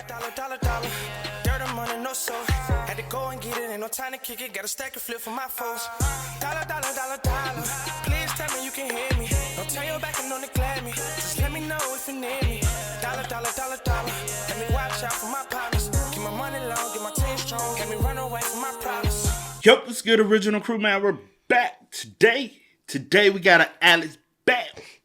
dollar. Dirt and money, no soul. Had to go and get it, ain't no time to kick it. Got a stack of flip for my foes. Dollar. Please tell me you can hear me. Don't turn your back and don't neglect me. Just let me know if you need me. Dollar. Let me watch out for my partners. Keep my money long, get my team strong. Let me run away from my problems. Yup, what's good, original crew, man? We're back today. Today we got an Alex back.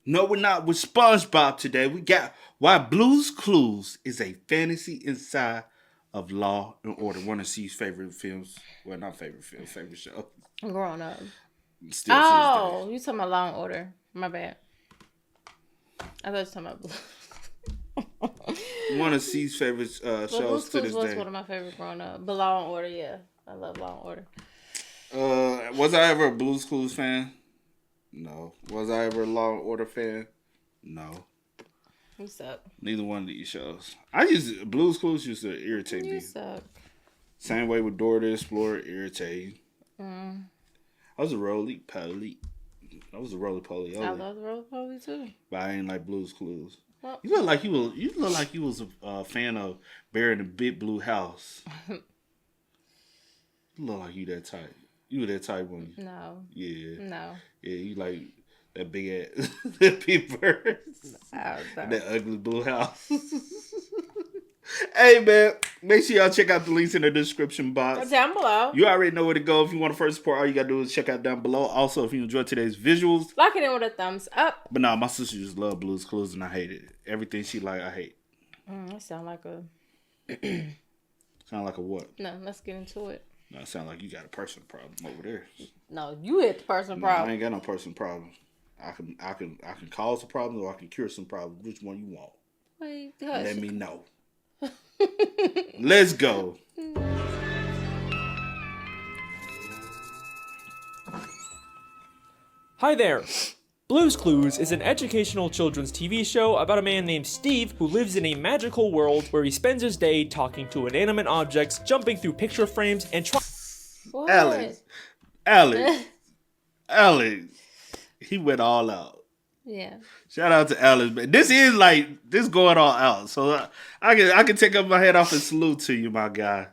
No, we're not with SpongeBob today. We got Why Blue's Clues is a fantasy inside of Law and Order. One of C's favorite films. Well, not favorite film, favorite show. Growing up. Still oh, you talking about Law and Order. My bad. I thought you were talking about Blue. One of C's favorite shows to this day. Was one of my favorite growing up. But Law and Order, yeah. I love Law and Order. Was I ever a Blue's Clues fan? No. Was I ever a Law and Order fan? No. You suck. Neither one of these shows. Blue's Clues used to irritate me. You suck. Same way with Dora the Explorer, irritating. I was a roly-poly. I was a roly-poly. I love the roly-poly too. But I ain't like Blue's Clues. Well, You look like you was a fan of Bear in the Big Blue House. You look like you that type. You were that type one. No. Yeah. No. Yeah, you like that big ass, that big bird, No. and that ugly blue house. Hey man, make sure y'all check out the links in the description box. Down below. You already know where to go. If you want to first support, all you gotta do is check out down below. Also, if you enjoyed today's visuals, Lock it in with a thumbs up. But nah, my sister just love Blue's Clues and I hate it. Everything she like, I hate. That sound like a... Sound like a what? No, let's get into it. No, it sound like you got a personal problem over there. No, you hit the personal problem. I ain't got no personal problem. I can cause a problem or I can cure some problems. Which one you want? Wait, hush. Let me know. Let's go. Hi there. Blue's Clues is an educational children's TV show about a man named Steve who lives in a magical world where he spends his day talking to inanimate objects, jumping through picture frames, and What? Alex. He went all out. Yeah. Shout out to Alex, man. This going all out. So I can take up my head off and salute to you, my guy.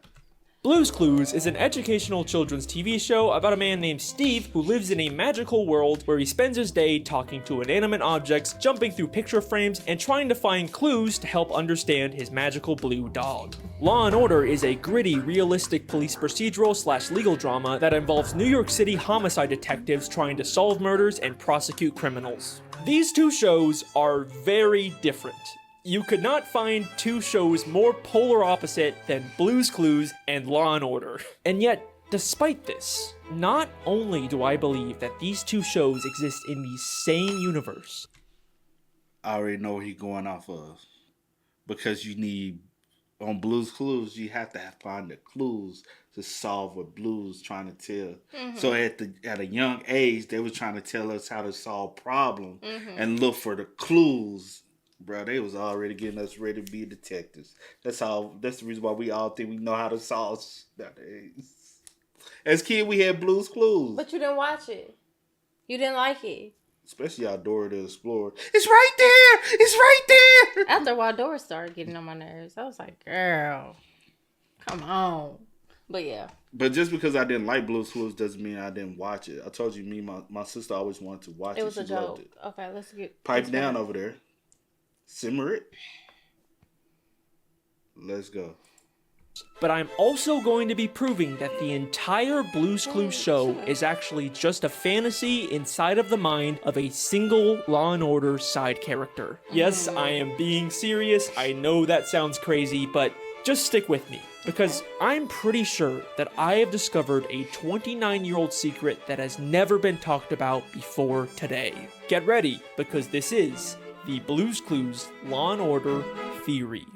Blue's Clues is an educational children's TV show about a man named Steve who lives in a magical world where he spends his day talking to inanimate objects, jumping through picture frames, and trying to find clues to help understand his magical blue dog. Law and Order is a gritty, realistic police procedural / legal drama that involves New York City homicide detectives trying to solve murders and prosecute criminals. These two shows are very different. You could not find two shows more polar opposite than Blue's Clues and Law and Order. And yet, despite this, not only do I believe that these two shows exist in the same universe. I already know what he's going off of. Because on Blue's Clues, you have to find the clues to solve what Blue's trying to tell. Mm-hmm. So at a young age, they were trying to tell us how to solve problems and look for the clues. Bro, they was already getting us ready to be detectives. That's the reason why we all think we know how to solve nowadays. As kids, we had Blue's Clues. But you didn't watch it. You didn't like it. Especially our Dora the Explorer. It's right there! It's right there! After a while, Dora started getting on my nerves. I was like, girl, come on. But yeah. But just because I didn't like Blue's Clues doesn't mean I didn't watch it. I told you, my sister always wanted to watch it. It was she a joke. loved it. Okay, let's get... Pipe down over there. Simmer it. Let's go. But I'm also going to be proving that the entire Blue's Clues show is actually just a fantasy inside of the mind of a single Law and Order side character. Yes, I am being serious. I know that sounds crazy, but just stick with me. Because I'm pretty sure that I have discovered a 29-year-old secret that has never been talked about before today. Get ready, because this is the Blue's Clues Law and Order Theory.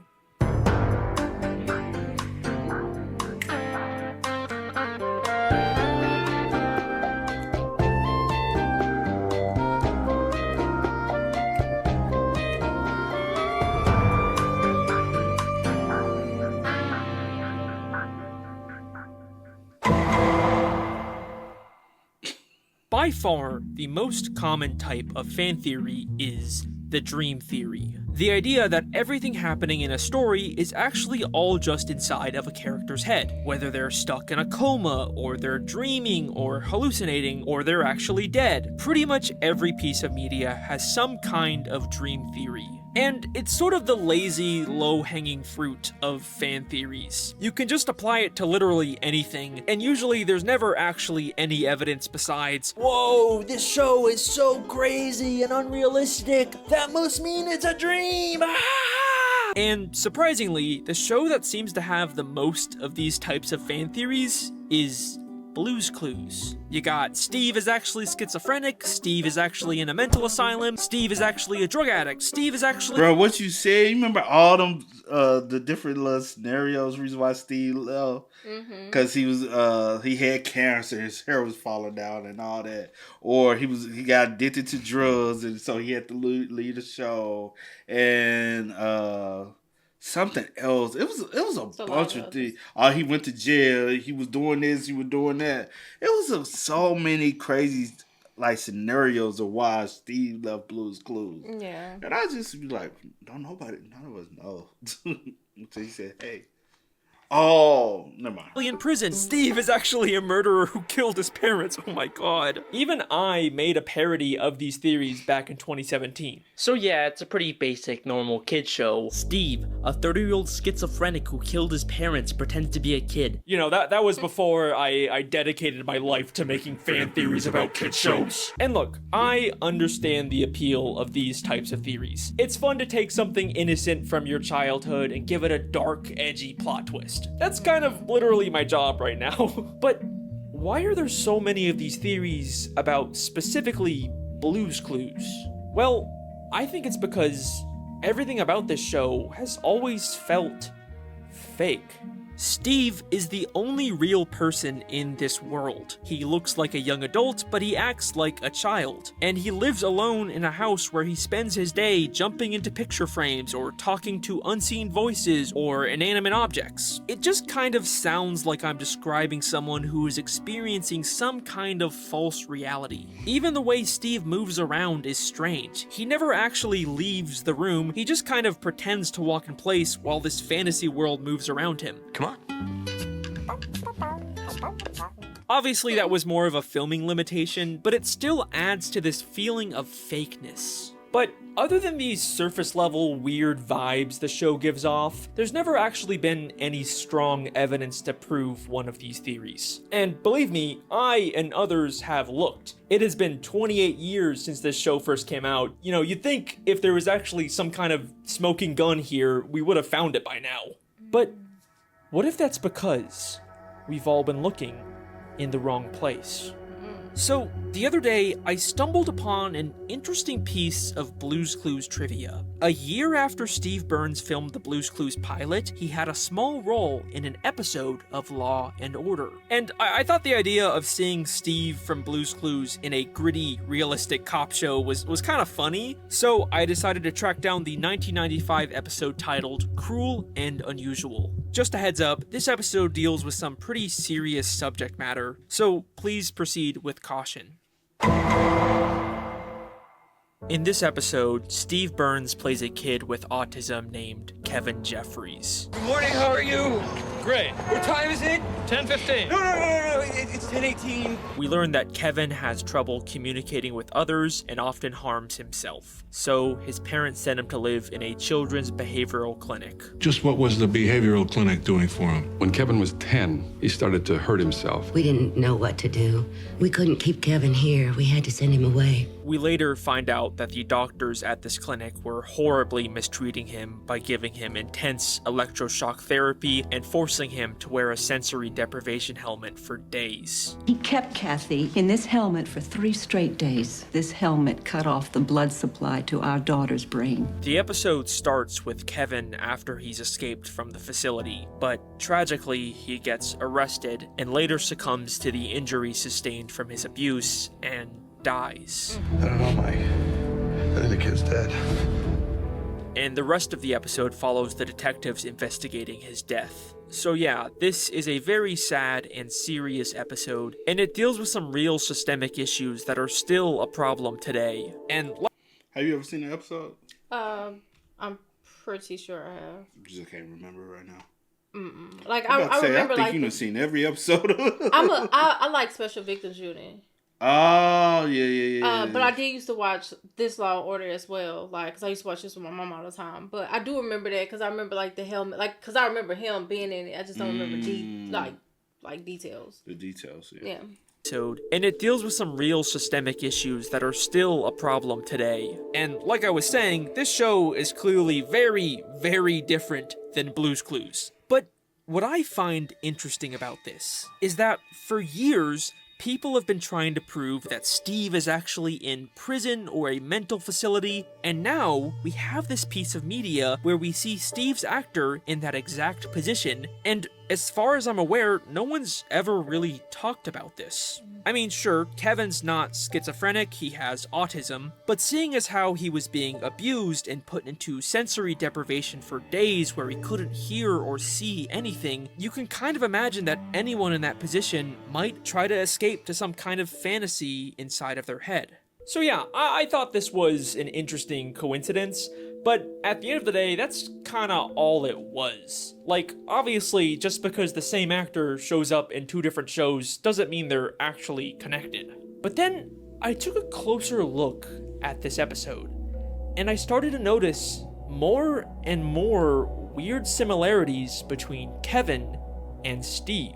By far, the most common type of fan theory is the dream theory. The idea that everything happening in a story is actually all just inside of a character's head, whether they're stuck in a coma, or they're dreaming, or hallucinating, or they're actually dead. Pretty much every piece of media has some kind of dream theory. And it's sort of the lazy, low-hanging fruit of fan theories. You can just apply it to literally anything, and usually there's never actually any evidence besides, "Whoa, this show is so crazy and unrealistic, that must mean it's a dream!" Ah! And surprisingly, the show that seems to have the most of these types of fan theories is Blue's Clues. You got Steve is actually schizophrenic, Steve is actually in a mental asylum, Steve is actually a drug addict, Steve is actually... Bro, what you said, you remember all them, the different little scenarios, reason why Steve left? Because he had cancer, his hair was falling down and all that. Or he got addicted to drugs, and so he had to leave the show. And, something else. It was a bunch of things. He went to jail. He was doing this. He was doing that. It was so many crazy scenarios of why Steve left Blue's Clues. Yeah. And I just be like, none of us know. Until he said, "Hey." Oh, never mind. In prison, Steve is actually a murderer who killed his parents. Oh my god. Even I made a parody of these theories back in 2017. So yeah, it's a pretty basic, normal kid show. Steve, a 30-year-old schizophrenic who killed his parents, pretends to be a kid. You know, that was before I dedicated my life to making fan theories about kid shows. And look, I understand the appeal of these types of theories. It's fun to take something innocent from your childhood and give it a dark, edgy plot twist. That's kind of literally my job right now. But why are there so many of these theories about specifically Blue's Clues? Well, I think it's because everything about this show has always felt fake. Steve is the only real person in this world. He looks like a young adult, but he acts like a child. And he lives alone in a house where he spends his day jumping into picture frames or talking to unseen voices or inanimate objects. It just kind of sounds like I'm describing someone who is experiencing some kind of false reality. Even the way Steve moves around is strange. He never actually leaves the room, he just kind of pretends to walk in place while this fantasy world moves around him. Come on. Obviously, that was more of a filming limitation, but it still adds to this feeling of fakeness. But other than these surface-level weird vibes the show gives off, there's never actually been any strong evidence to prove one of these theories. And believe me, I and others have looked. It has been 28 years since this show first came out. You know, you'd think if there was actually some kind of smoking gun here, we would have found it by now. But what if that's because we've all been looking in the wrong place? So, the other day, I stumbled upon an interesting piece of Blue's Clues trivia. A year after Steve Burns filmed the Blue's Clues pilot, he had a small role in an episode of Law and Order. And I thought the idea of seeing Steve from Blue's Clues in a gritty, realistic cop show was kind of funny, so I decided to track down the 1995 episode titled Cruel and Unusual. Just a heads up, this episode deals with some pretty serious subject matter, so please proceed with caution. In this episode, Steve Burns plays a kid with autism named Kevin Jeffries. Good morning, how are you? Great. What time is it? 10:15. No, it's 10:18. We learn that Kevin has trouble communicating with others and often harms himself. So his parents sent him to live in a children's behavioral clinic. Just what was the behavioral clinic doing for him? When Kevin was 10, he started to hurt himself. We didn't know what to do. We couldn't keep Kevin here. We had to send him away. We later find out that the doctors at this clinic were horribly mistreating him by giving him intense electroshock therapy and forcing him to wear a sensory deprivation helmet for days. He kept Kathy in this helmet for 3 straight days. This helmet cut off the blood supply to our daughter's brain. The episode starts with Kevin after he's escaped from the facility, but tragically he gets arrested and later succumbs to the injuries sustained from his abuse and dies. I don't know, Mike. I think the kid's dead. And the rest of the episode follows the detectives investigating his death. So yeah, this is a very sad and serious episode, and it deals with some real systemic issues that are still a problem today. And have you ever seen the episode? I'm pretty sure I have. Just can't remember right now. Like I remember, think like you've seen every episode. I like Special Victims Unit. Oh yeah. But I did used to watch This Law and Order as well, like because I used to watch this with my mom all the time. But I do remember that because I remember like the helmet, like because I remember him being in it. I just don't remember like details. The details, Yeah. And it deals with some real systemic issues that are still a problem today. And like I was saying, this show is clearly very, very different than Blue's Clues. But what I find interesting about this is that for years, people have been trying to prove that Steve is actually in prison or a mental facility, and now we have this piece of media where we see Steve's actor in that exact position, and as far as I'm aware, no one's ever really talked about this. I mean, sure, Kevin's not schizophrenic, he has autism, but seeing as how he was being abused and put into sensory deprivation for days where he couldn't hear or see anything, you can kind of imagine that anyone in that position might try to escape to some kind of fantasy inside of their head. So yeah, I thought this was an interesting coincidence, but at the end of the day, that's kinda all it was. Like, obviously, just because the same actor shows up in two different shows doesn't mean they're actually connected. But then, I took a closer look at this episode, and I started to notice more and more weird similarities between Kevin and Steve.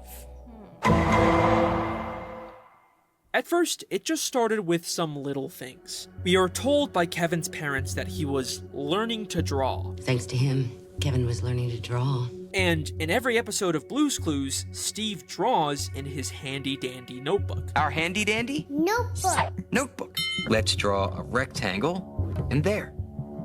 At first, it just started with some little things. We are told by Kevin's parents that he was learning to draw. Thanks to him, Kevin was learning to draw. And in every episode of Blue's Clues, Steve draws in his handy-dandy notebook. Our handy-dandy? Notebook. Let's draw a rectangle, and there,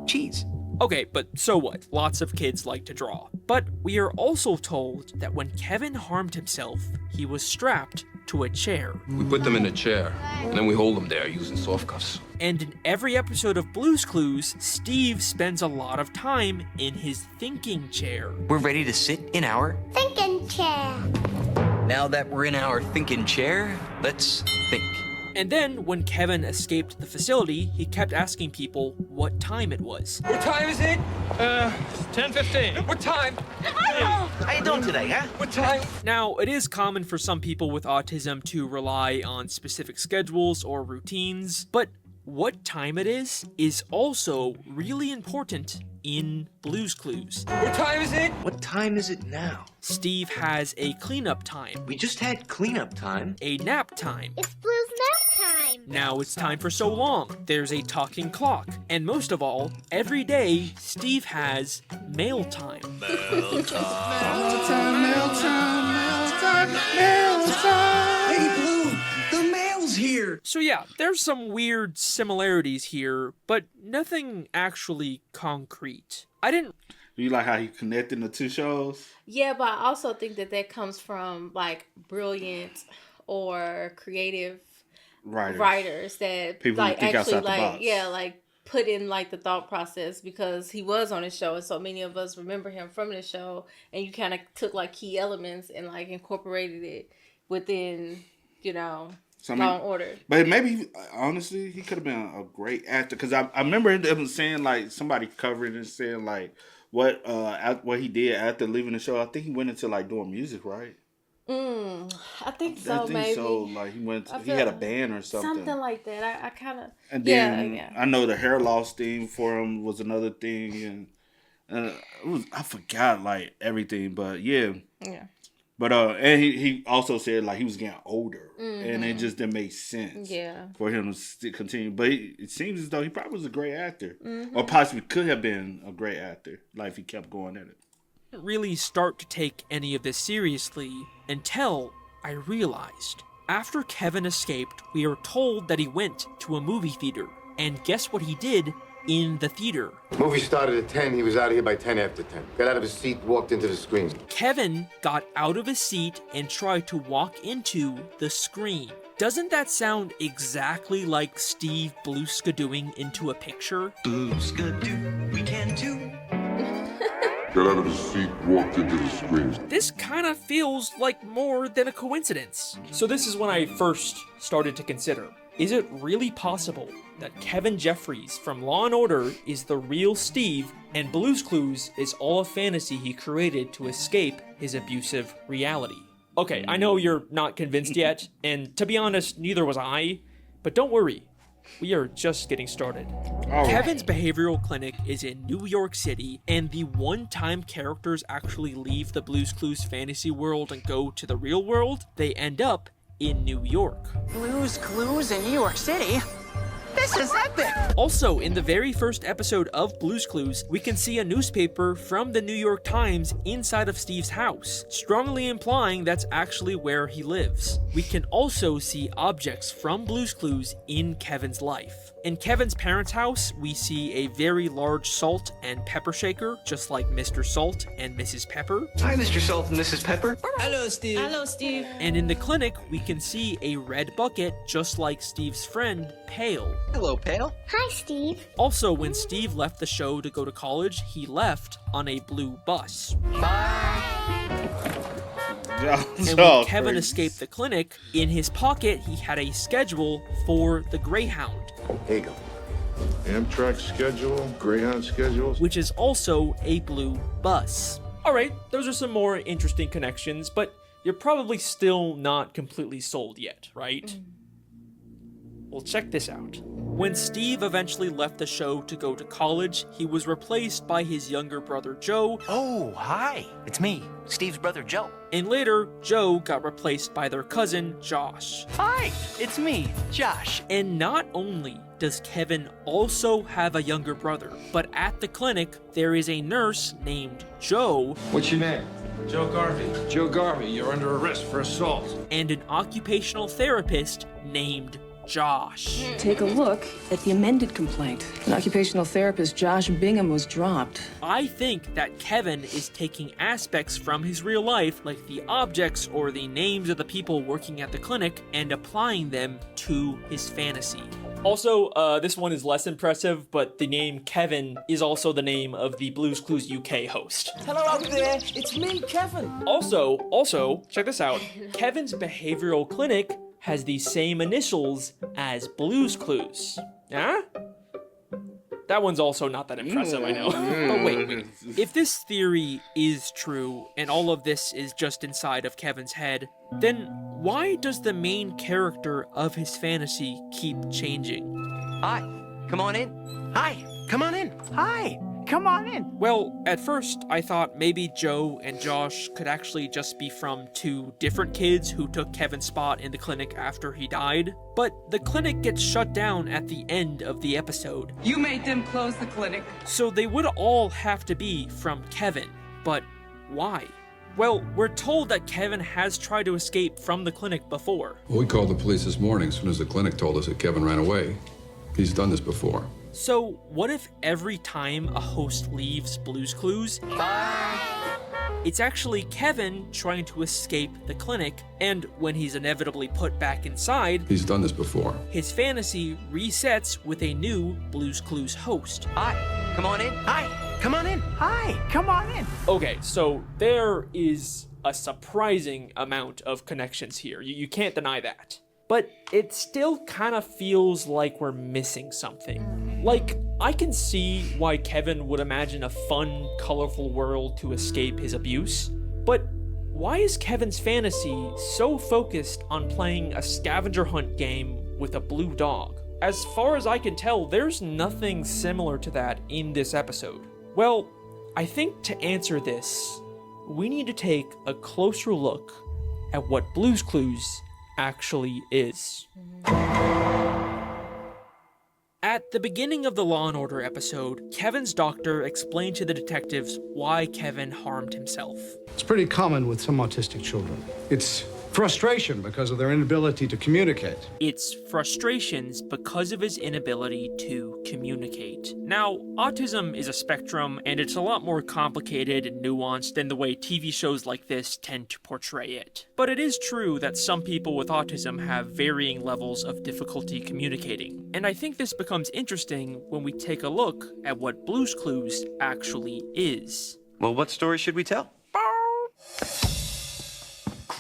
cheese. Okay, but so what? Lots of kids like to draw. But we are also told that when Kevin harmed himself, he was strapped to a chair. We put them in a chair, and then we hold them there using soft cuffs. And in every episode of Blue's Clues, Steve spends a lot of time in his thinking chair. We're ready to sit in our thinking chair. Now that we're in our thinking chair, let's think. And then, when Kevin escaped the facility, he kept asking people what time it was. What time is it? 10:15. What time? How you doing today, huh? What time? Now, it is common for some people with autism to rely on specific schedules or routines, but what time it is also really important in Blue's Clues. What time is it? What time is it now? Steve has a cleanup time. We just had cleanup time. A nap time. It's Blue's nap time. Now it's time for so long. There's a talking clock. And most of all, every day, Steve has mail time. Mail time. Hey, Blue, the mail's here. So yeah, there's some weird similarities here, but nothing actually concrete. You like how he connected the two shows? Yeah, but I also think that comes from like brilliant or creative writers that people like think actually outside the box. like put in like the thought process, because he was on his show and so many of us remember him from the show, and you kind of took like key elements and like incorporated it within, Law and Order. But maybe, honestly, he could have been a great actor, because I remember him saying, like, somebody covering and saying, like, what he did after leaving the show. I think he went into, like, doing music, right? I think so, maybe. So, like, he had a band or something. Something like that. I kind of... And then, I know the hair loss theme for him was another thing, and I forgot, like, everything, but yeah. Yeah. But and he also said like he was getting older, and it just didn't make sense for him to continue. But it seems as though he probably was a great actor, or possibly could have been a great actor, like if he kept going at it. I didn't really start to take any of this seriously until I realized. After Kevin escaped, we are told that he went to a movie theater, and guess what he did in the theater? Movie started at 10. He was out of here by 10 after 10. Got out of his seat, walked into the screen. Kevin got out of his seat and tried to walk into the screen. Doesn't that sound exactly like Steve Blueska-doing into a picture? Blueska-doo, we can too. Got out of his seat, walked into the screen. This kind of feels like more than a coincidence. So this is when I first started to consider, Is it really possible that Kevin Jeffries from Law & Order is the real Steve, and Blue's Clues is all a fantasy he created to escape his abusive reality? Okay, I know you're not convinced yet, and to be honest, neither was I, but don't worry, we are just getting started. Kevin's behavioral clinic is in New York City, and the one-time characters actually leave the Blue's Clues fantasy world and go to the real world, they end up in New York. Blue's Clues in New York City? This is epic! Also, in the very first episode of Blue's Clues, we can see a newspaper from the New York Times inside of Steve's house, strongly implying that's actually where he lives. We can also see objects from Blue's Clues in Kevin's life. In Kevin's parents' house, we see a very large salt and pepper shaker, just like Mr. Salt and Mrs. Pepper. Hi, Mr. Salt and Mrs. Pepper. Hello, Steve. Hello, Steve. And in the clinic, we can see a red bucket, just like Steve's friend, Pale. Hello, Pale. Hi, Steve. Also, when Steve left the show to go to college, he left on a blue bus. And when Kevin escaped the clinic, in his pocket he had a schedule for the Greyhound. Here you go. Amtrak schedule, Greyhound schedules. Which is also a blue bus. Alright, those are some more interesting connections, but you're probably still not completely sold yet, right? Well, check this out. When Steve eventually left the show to go to college, he was replaced by his younger brother Joe. Oh, hi. It's me, Steve's brother Joe. And later, Joe got replaced by their cousin, Josh. Hi, it's me, Josh. And not only does Kevin also have a younger brother, but at the clinic, there is a nurse named Joe. What's your name? Joe Garvey. Joe Garvey, you're under arrest for assault. And an occupational therapist named Josh. Take a look at the amended complaint. An occupational therapist, Josh Bingham, was dropped. I think that Kevin is taking aspects from his real life, like the objects or the names of the people working at the clinic, and applying them to his fantasy. Also, this one is less impressive, but the name Kevin is also the name of the Blue's Clues UK host. Hello out there, it's me, Kevin. Also, check this out. Kevin's behavioral clinic has the same initials as Blue's Clues. Yeah? That one's also not that impressive, I know. But wait. If this theory is true, and all of this is just inside of Kevin's head, then why does the main character of his fantasy keep changing? Hi, come on in. Hi, come on in. Hi, come on in. Well, at first, I thought maybe Joe and Josh could actually just be from two different kids who took Kevin's spot in the clinic after he died. But the clinic gets shut down at the end of the episode. You made them close the clinic. So they would all have to be from Kevin. But why? Well, we're told that Kevin has tried to escape from the clinic before. Well, we called the police this morning as soon as the clinic told us that Kevin ran away. He's done this before. So, what if every time a host leaves Blue's Clues, it's actually Kevin trying to escape the clinic, and when he's inevitably put back inside, He's done this before. his fantasy resets with a new Blue's Clues host. Hi, come on in. Hi, come on in. Hi, come on in. Okay, so there is a surprising amount of connections here. You can't deny that. But it still kind of feels like we're missing something. Like, I can see why Kevin would imagine a fun, colorful world to escape his abuse, but why is Kevin's fantasy so focused on playing a scavenger hunt game with a blue dog? As far as I can tell, there's nothing similar to that in this episode. Well, I think to answer this, we need to take a closer look at what Blue's Clues actually is. At the beginning of the Law & Order episode, Kevin's doctor explained to the detectives why Kevin harmed himself. It's pretty common with some autistic children. It's frustration because of their inability to communicate. It's frustrations because of his inability to communicate. Now, autism is a spectrum, and it's a lot more complicated and nuanced than the way TV shows like this tend to portray it. But it is true that some people with autism have varying levels of difficulty communicating. And I think this becomes interesting when we take a look at what Blue's Clues actually is. Well, what story should we tell?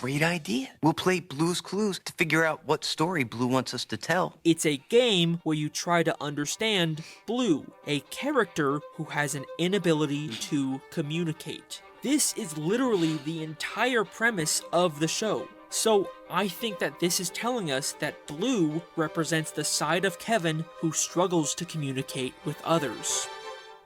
great idea. We'll play Blue's Clues to figure out what story Blue wants us to tell. It's a game where you try to understand Blue, a character who has an inability to communicate. This is literally the entire premise of the show. So I think that this is telling us that Blue represents the side of Kevin who struggles to communicate with others.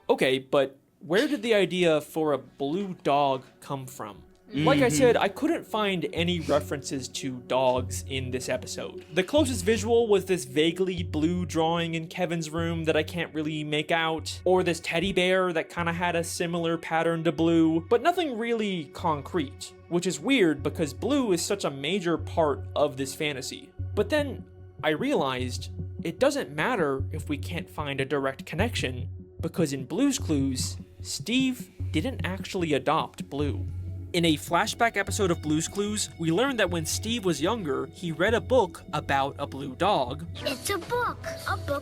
Okay, but where did the idea for a blue dog come from? Like I said, I couldn't find any references to dogs in this episode. The closest visual was this vaguely blue drawing in Kevin's room that I can't really make out, or this teddy bear that kind of had a similar pattern to Blue, but nothing really concrete, which is weird because Blue is such a major part of this fantasy. But then I realized it doesn't matter if we can't find a direct connection, because in Blue's Clues, Steve didn't actually adopt Blue. In a flashback episode of Blue's Clues, we learned that when Steve was younger, he read a book about a blue dog. It's a book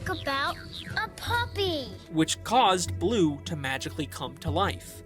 about a puppy. Which caused Blue to magically come to life.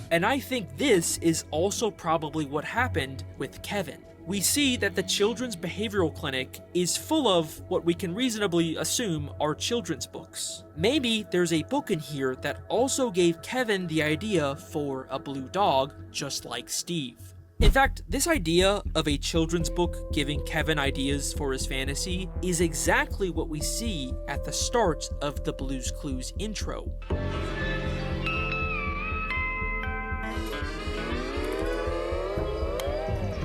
And I think this is also probably what happened with Kevin. We see that the children's behavioral clinic is full of what we can reasonably assume are children's books. Maybe there's a book in here that also gave Kevin the idea for a blue dog, just like Steve. In fact, this idea of a children's book giving Kevin ideas for his fantasy is exactly what we see at the start of the Blue's Clues intro.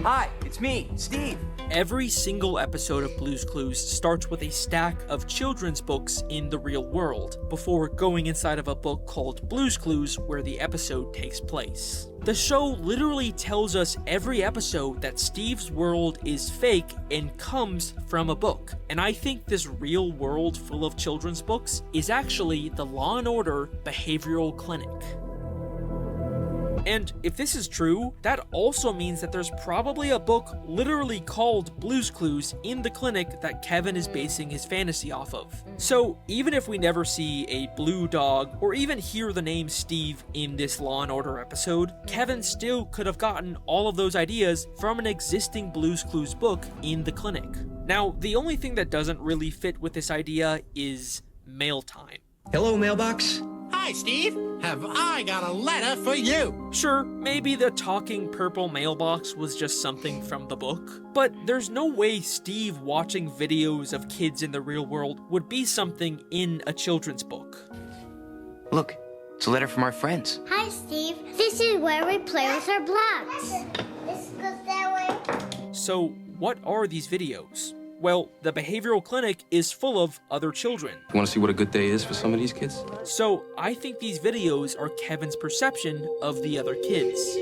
Hi, it's me, Steve. Every single episode of Blue's Clues starts with a stack of children's books in the real world, before going inside of a book called Blue's Clues where the episode takes place. The show literally tells us every episode that Steve's world is fake and comes from a book. And I think this real world full of children's books is actually the Law & Order Behavioral Clinic. And if this is true, that also means that there's probably a book literally called Blue's Clues in the clinic that Kevin is basing his fantasy off of. So even if we never see a blue dog or even hear the name Steve in this Law & Order episode, Kevin still could have gotten all of those ideas from an existing Blue's Clues book in the clinic. Now, the only thing that doesn't really fit with this idea is mail time. Hello, mailbox. Hi, Steve. Have I got a letter for you? Sure, maybe the talking purple mailbox was just something from the book, but there's no way Steve watching videos of kids in the real world would be something in a children's book. Look, it's a letter from our friends. Hi, Steve. This is where we play with our blocks. This goes that way. So, what are these videos? Well, the behavioral clinic is full of other children. You want to see what a good day is for some of these kids? So, I think these videos are Kevin's perception of the other kids.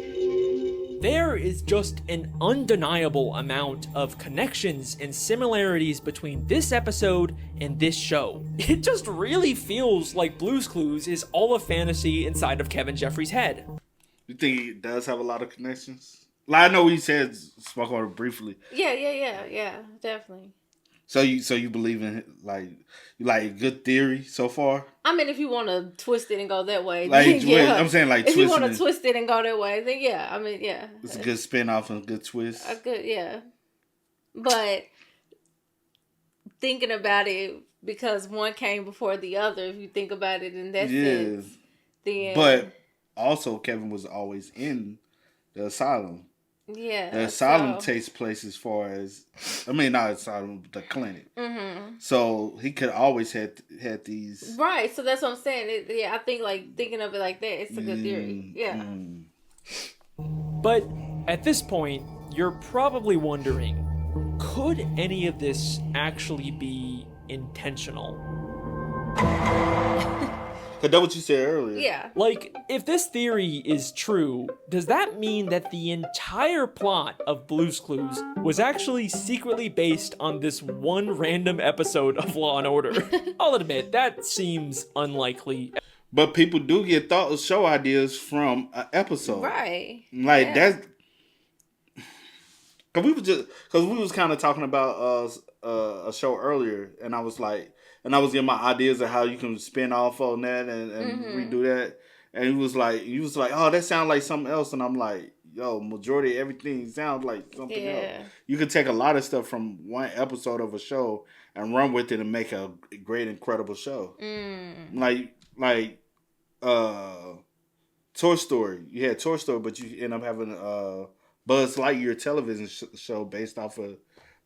There is just an undeniable amount of connections and similarities between this episode and this show. It just really feels like Blue's Clues is all a fantasy inside of Kevin Jeffries' head. You think it does have a lot of connections? Like, I know he said spoke on it briefly. Yeah, definitely. So you believe in you like good theory so far? I mean, if you want to twist it and go that way, like then yeah. I'm saying like if you want to twist it and go that way, then yeah. I mean, yeah. It's a good spin-off and a good twist. A good, yeah. But thinking about it, because one came before the other, if you think about it in that sense, then. But also, Kevin was always in the asylum. Yeah. The asylum takes place as far as, I mean, not asylum, but the clinic. Mm-hmm. So he could always had these. Right. So that's what I'm saying. I think like thinking of it like that, it's a good theory. Yeah. But at this point, you're probably wondering, could any of this actually be intentional? Because that's what you said earlier. Yeah. Like, if this theory is true, does that mean that the entire plot of Blue's Clues was actually secretly based on this one random episode of Law & Order? I'll admit, that seems unlikely. But people do get show ideas from an episode. Right. Like, that's... Because we was kind of talking about a show earlier, and I was like... And I was getting my ideas of how you can spin off on that and redo that. And he was like, oh, that sounds like something else. And I'm like, yo, majority of everything sounds like something else. You could take a lot of stuff from one episode of a show and run with it and make a great, incredible show. Like Toy Story. You had Toy Story, but you end up having a Buzz Lightyear television show based off of.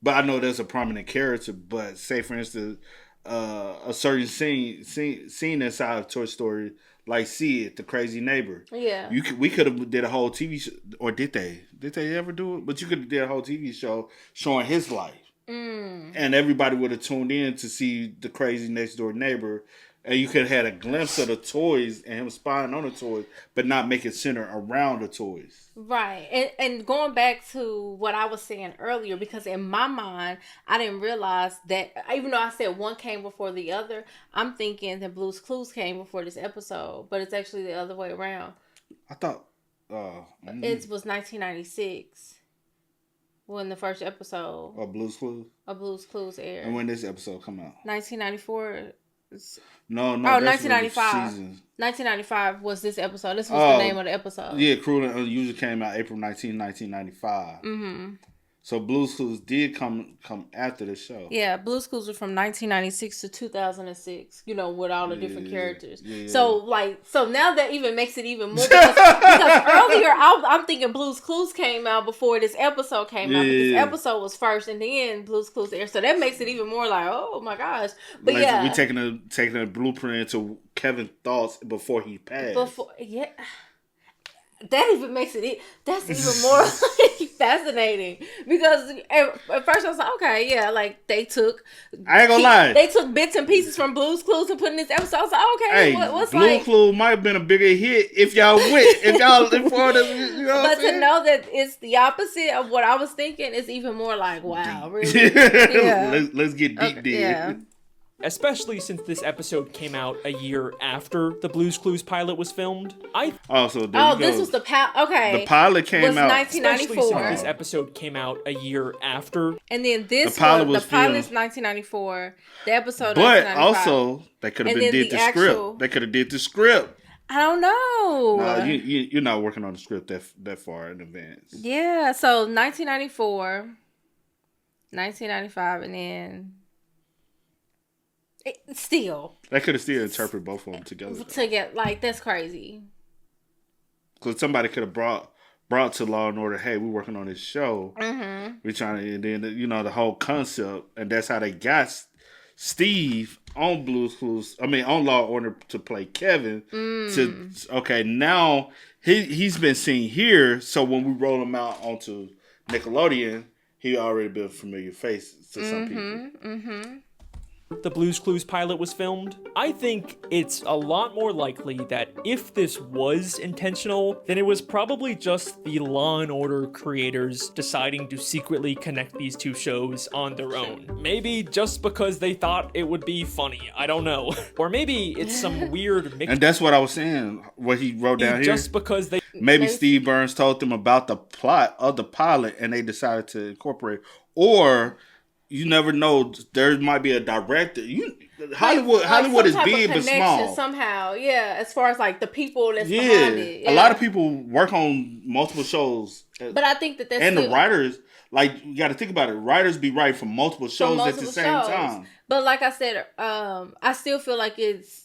But I know there's a prominent character. But say, for instance, a certain scene inside of Toy Story, like See It, the crazy neighbor. Yeah. We could have did a whole TV show, or did they? Did they ever do it? But you could have did a whole TV show showing his life. And everybody would have tuned in to see the crazy next door neighbor. And you could have had a glimpse of the toys and him spying on the toys, but not make it center around the toys. Right. And going back to what I was saying earlier, because in my mind, I didn't realize that, even though I said one came before the other, I'm thinking that Blue's Clues came before this episode, but it's actually the other way around. I thought it was 1996 when the first episode of Blue's Clues aired. And when this episode come out? 1994. No. 1995. 1995 was this episode. This was the name of the episode. Yeah, Cruel and Unusual came out April 19, 1995. Mm-hmm. So Blue's Clues did come after the show. Yeah, Blue's Clues was from 1996 to 2006. You know, with all the different characters. Yeah. So now that even makes it even more because earlier I'm thinking Blue's Clues came out before this episode came out. But this episode was first, and then Blue's Clues aired. So that makes it even more like, oh my gosh. But like, we taking a blueprint into Kevin's thoughts before he passed. That even makes it. That's even more fascinating because at first I was like, okay, yeah, like they took. I ain't gonna lie. They took bits and pieces from Blue's Clues and put in this episode. I was like, okay, what's Blue Clues might have been a bigger hit if y'all went, you know. But to know that it's the opposite of what I was thinking is even more like, wow, really? Yeah. Let's get deep there. Yeah. Especially since this episode came out a year after the Blue's Clues pilot was filmed. This was the pilot. Okay, the pilot came out 1994. Especially since this episode came out a year after. And then the pilot's 1994. The episode. But also they could have did the script. They could have did the script. I don't know. No, you're not working on the script that far in advance. Yeah, so 1994, 1995, and then. Still. They could have still interpreted both of them together. Like, that's crazy. Because somebody could have brought to Law and Order, hey, we're working on this show. Mm-hmm. We're trying to, and then, you know, the whole concept. And that's how they got Steve on Blue's Clues. I mean, on Law and Order to play Kevin. Now he's been seen here. So when we roll him out onto Nickelodeon, he already been a familiar face to some people. Mm-hmm. The Blue's Clues pilot was filmed, I think it's a lot more likely that if this was intentional, then it was probably just the Law and Order creators deciding to secretly connect these two shows on their own. Maybe just because they thought it would be funny, I don't know. Or maybe it's some weird mix. And that's what I was saying, what he wrote down here. Just because they... Maybe Steve Burns told them about the plot of the pilot and they decided to incorporate. Or... You never know. There might be a director. Hollywood is big but small. Somehow, yeah. As far as like the people that's behind it. Yeah. A lot of people work on multiple shows. But I think that's the writers. Like you got to think about it. Writers be writing for multiple shows at the same time. But like I said, I still feel like it's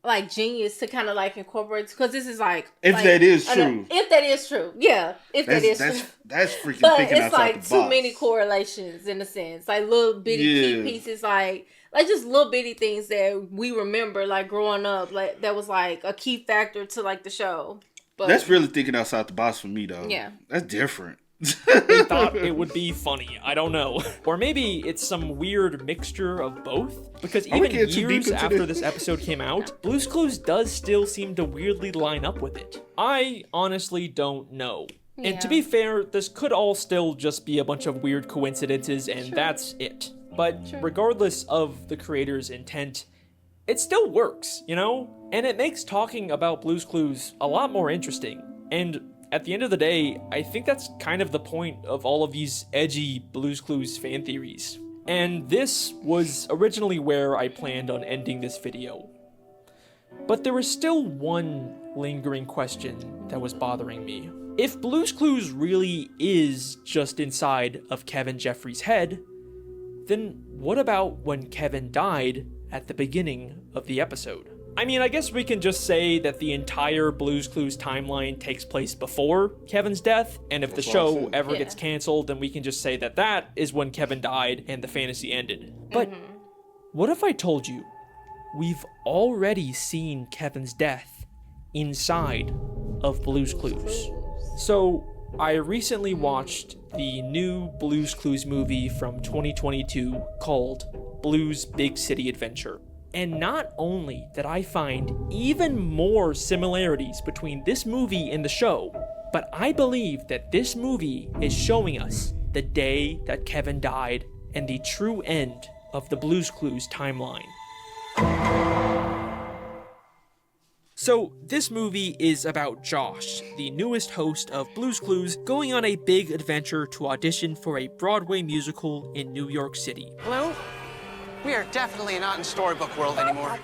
like genius to kind of like incorporate because this is like that is true. If that is true, yeah. That's freaking. But thinking it's like the too box. many correlations in a sense, like little bitty key pieces, like just little bitty things that we remember like growing up, like that was like a key factor to like the show. But that's really thinking outside the box for me though. Yeah, that's different. They thought it would be funny. I don't know. Or maybe it's some weird mixture of both. Because even years after this episode came out, Blue's Clues does still seem to weirdly line up with it. I honestly don't know. Yeah. And to be fair, this could all still just be a bunch of weird coincidences and that's it. But regardless of the creator's intent, it still works, you know? And it makes talking about Blue's Clues a lot more interesting. And at the end of the day, I think that's kind of the point of all of these edgy Blue's Clues fan theories. And this was originally where I planned on ending this video. But there was still one lingering question that was bothering me. If Blue's Clues really is just inside of Kevin Jeffries' head, then what about when Kevin died at the beginning of the episode? I mean, I guess we can just say that the entire Blue's Clues timeline takes place before Kevin's death, and if the show ever gets canceled, then we can just say that that is when Kevin died and the fantasy ended. But what if I told you we've already seen Kevin's death inside of Blue's Clues? So, I recently watched the new Blue's Clues movie from 2022 called Blue's Big City Adventure. And not only did I find even more similarities between this movie and the show, but I believe that this movie is showing us the day that Kevin died and the true end of the Blue's Clues timeline. So, this movie is about Josh, the newest host of Blue's Clues, going on a big adventure to audition for a Broadway musical in New York City. Blue, we are definitely not in storybook world anymore.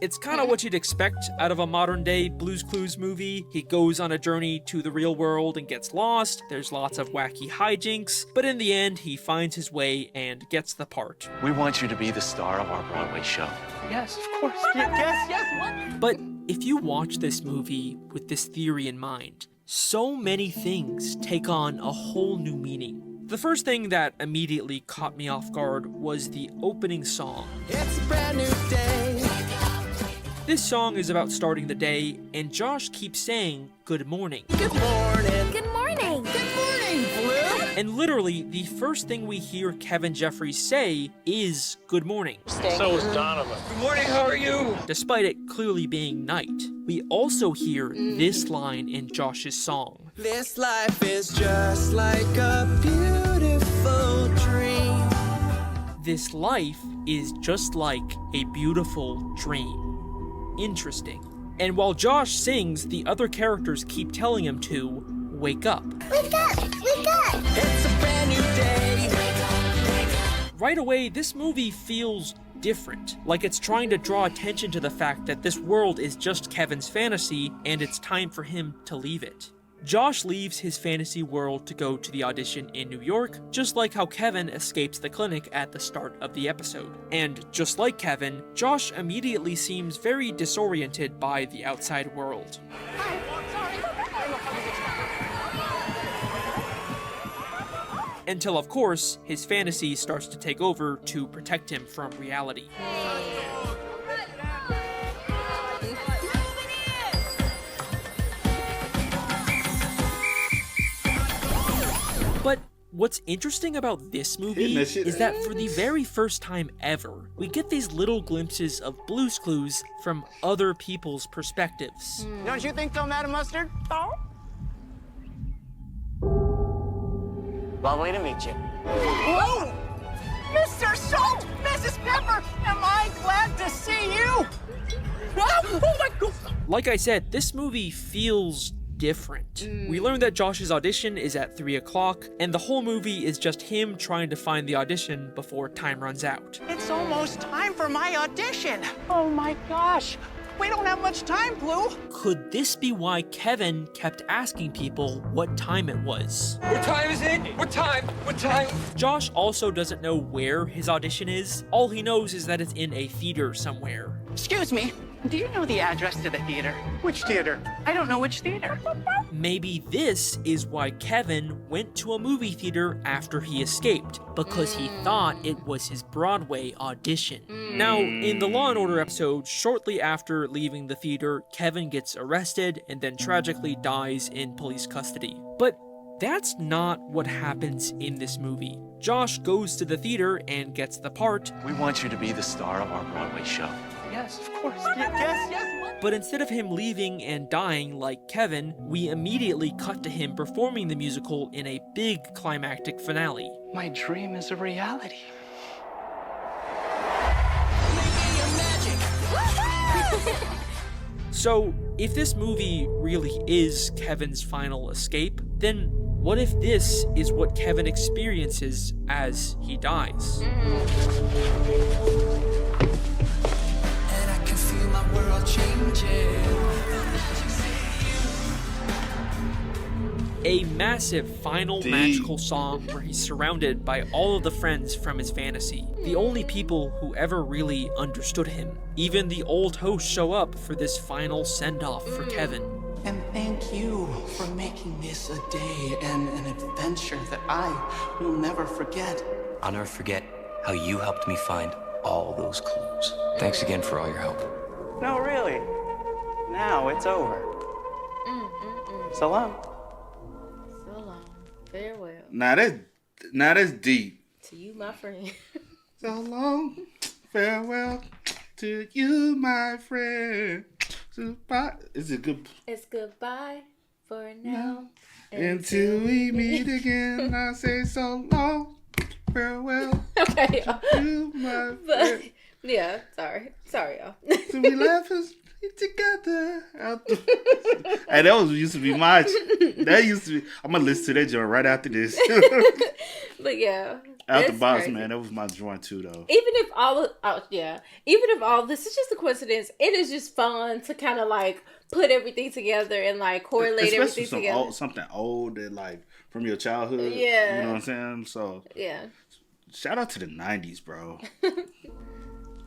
It's kind of what you'd expect out of a modern-day Blue's Clues movie. He goes on a journey to the real world and gets lost. There's lots of wacky hijinks, but in the end, he finds his way and gets the part. We want you to be the star of our Broadway show. Yes, of course. Yes. But if you watch this movie with this theory in mind, so many things take on a whole new meaning. The first thing that immediately caught me off guard was the opening song. It's a brand new day. This song is about starting the day, and Josh keeps saying, "Good morning." Good morning. Good morning. Good morning, Blue. And literally, the first thing we hear Kevin Jeffries say is, "Good morning." So is Donovan. Good morning, how are you? Despite it clearly being night, we also hear this line in Josh's song. This life is just like a beautiful dream. This life is just like a beautiful dream. Interesting. And while Josh sings, the other characters keep telling him to wake up. Wake up! Wake up! It's a brand new day. Right away, this movie feels different, like it's trying to draw attention to the fact that this world is just Kevin's fantasy and it's time for him to leave it. Josh leaves his fantasy world to go to the audition in New York, just like how Kevin escapes the clinic at the start of the episode. And just like Kevin, Josh immediately seems very disoriented by the outside world. Until, of course, his fantasy starts to take over to protect him from reality. But what's interesting about this movie is that for the very first time ever, we get these little glimpses of Blue's Clues from other people's perspectives. Don't you think so, Madam Mustard? Oh? Lovely to meet you. Whoa! Mr. Salt! Mrs. Pepper! Am I glad to see you? Oh my God! Like I said, this movie feels different. We learn that Josh's audition is at 3 o'clock, and the whole movie is just him trying to find the audition before time runs out. It's almost time for my audition. Oh my gosh. We don't have much time, Blue. Could this be why Kevin kept asking people what time it was? What time is it? What time? What time? Josh also doesn't know where his audition is. All he knows is that it's in a theater somewhere. Excuse me. Do you know the address to the theater? Which theater? I don't know which theater. Maybe this is why Kevin went to a movie theater after he escaped, because he thought it was his Broadway audition. Now, in the Law & Order episode, shortly after leaving the theater, Kevin gets arrested and then tragically dies in police custody. But that's not what happens in this movie. Josh goes to the theater and gets the part. We want you to be the star of our Broadway show. Yes, of course. Yes. But instead of him leaving and dying like Kevin, we immediately cut to him performing the musical in a big climactic finale. My dream is a reality. So, if this movie really is Kevin's final escape, then what if this is what Kevin experiences as he dies? And I can feel my world changing. A massive final magical song where he's surrounded by all of the friends from his fantasy. The only people who ever really understood him. Even the old hosts show up for this final send-off for Kevin. And thank you for making this a day and an adventure that I will never forget. I'll never forget how you helped me find all those clues. Thanks again for all your help. No, really. Now it's over. So long. So long. Farewell. Now that's deep. To you, my friend. So long. Farewell to you, my friend. Goodbye. Is it good? It's goodbye for now. Until we meet again, I say so long. Farewell. Okay. To you, my friend. Yeah, sorry, y'all. So we laugh together. Hey, that used to be my. That used to be. I'm gonna listen to that joint right after this. But yeah. Out the box, man. That was my joint too, though. Even if all this is just a coincidence, it is just fun to kind of like put everything together and like correlate everything together. Something old that like from your childhood. Yeah. You know what I'm saying? So yeah. Shout out to the 90s, bro.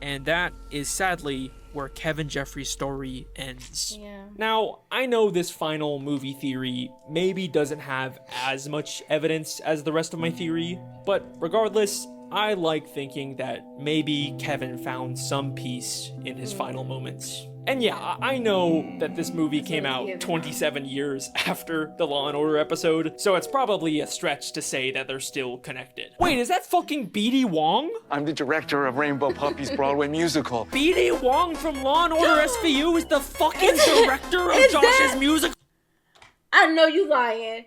And that is sadly where Kevin Jeffries' story ends. Yeah. Now, I know this final movie theory maybe doesn't have as much evidence as the rest of my theory, but regardless, I like thinking that maybe Kevin found some peace in his final moments. And yeah, I know that this movie came out 27 years after the Law & Order episode, so it's probably a stretch to say that they're still connected. Wait, is that fucking B.D. Wong? I'm the director of Rainbow Puppies Broadway musical. B.D. Wong from Law & Order SVU is the fucking director of Josh's musical? I know you lying.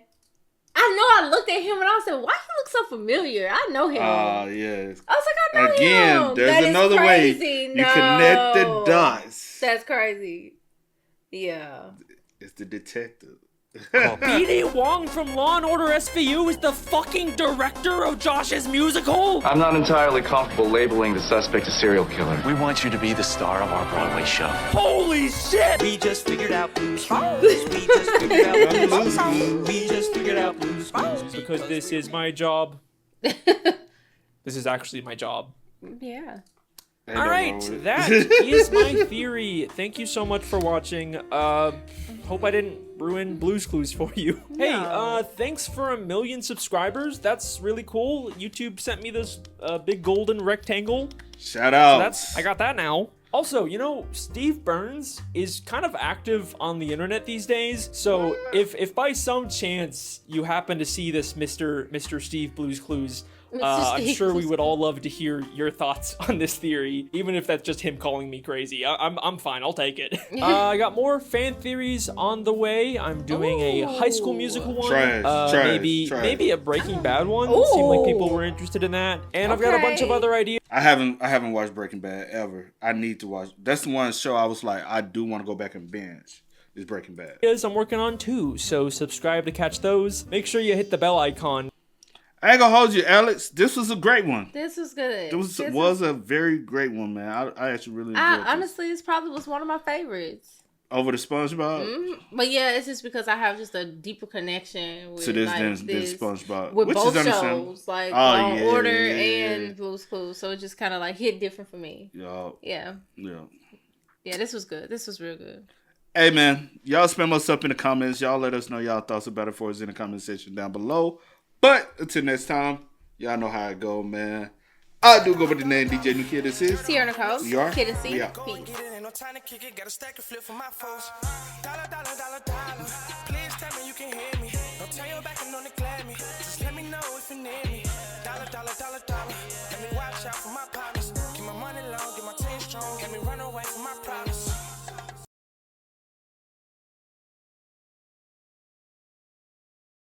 I know I looked at him and I said, why he look so familiar? I know him. Oh, yes. I was like, I know him. Again, there's that another way you connect the dots. That's crazy. Yeah. It's the detective. B.D. Wong from Law & Order SVU is the fucking director of Josh's musical? I'm not entirely comfortable labeling the suspect a serial killer. We want you to be the star of our Broadway show. Holy shit! We just figured out Blue's Clues. We just figured out Blue's Clues. We just figured out Blue's Clues. Because this is my job. This is actually my job. Yeah. All right, that is my theory. Thank you so much for watching. Hope I didn't ruin Blue's Clues for you. Hey, thanks for 1 million subscribers. That's really cool. YouTube sent me this big golden rectangle. Shout out. So I got that now. Also, you know, Steve Burns is kind of active on the internet these days. So if by some chance you happen to see this Mr. Steve Blue's Clues, I'm sure we would all love to hear your thoughts on this theory, even if that's just him calling me crazy. I'm fine. I'll take it. I got more fan theories on the way. I'm doing a High School Musical one. Maybe a Breaking Bad one. Seemed like people were interested in that. And I've got a bunch of other ideas. I haven't watched Breaking Bad ever. I need to watch. That's the one show I was like, I do want to go back and binge. Is Breaking Bad. I'm working on 2, so subscribe to catch those. Make sure you hit the bell icon. I ain't gonna hold you, Alex. This was a great one. This was good. This was a very great one, man. I actually really enjoyed it. Honestly, this probably was one of my favorites. Over the SpongeBob? Mm-hmm. But yeah, it's just because I have just a deeper connection with this SpongeBob. With which both is shows, like Law & Order and Blue's Clues. So it just kind of like hit different for me. Yeah, this was good. This was real good. Hey, man. Y'all spam us up in the comments. Y'all let us know y'all thoughts about it for us in the comment section down below. But until next time, y'all know how it go, man. I do go by the name DJ New Kid. This is Sierra Nicole. We are. Kid and C. We are. Peace. Time to kick it, got a stack of flip for my foes. Dollar, dollar, dollar, dollar. Please tell me you can hear me. Don't turn your back and don't neglect me. Just let me know if you need me. Dollar, dollar, dollar, dollar. Let me watch out for my pocket.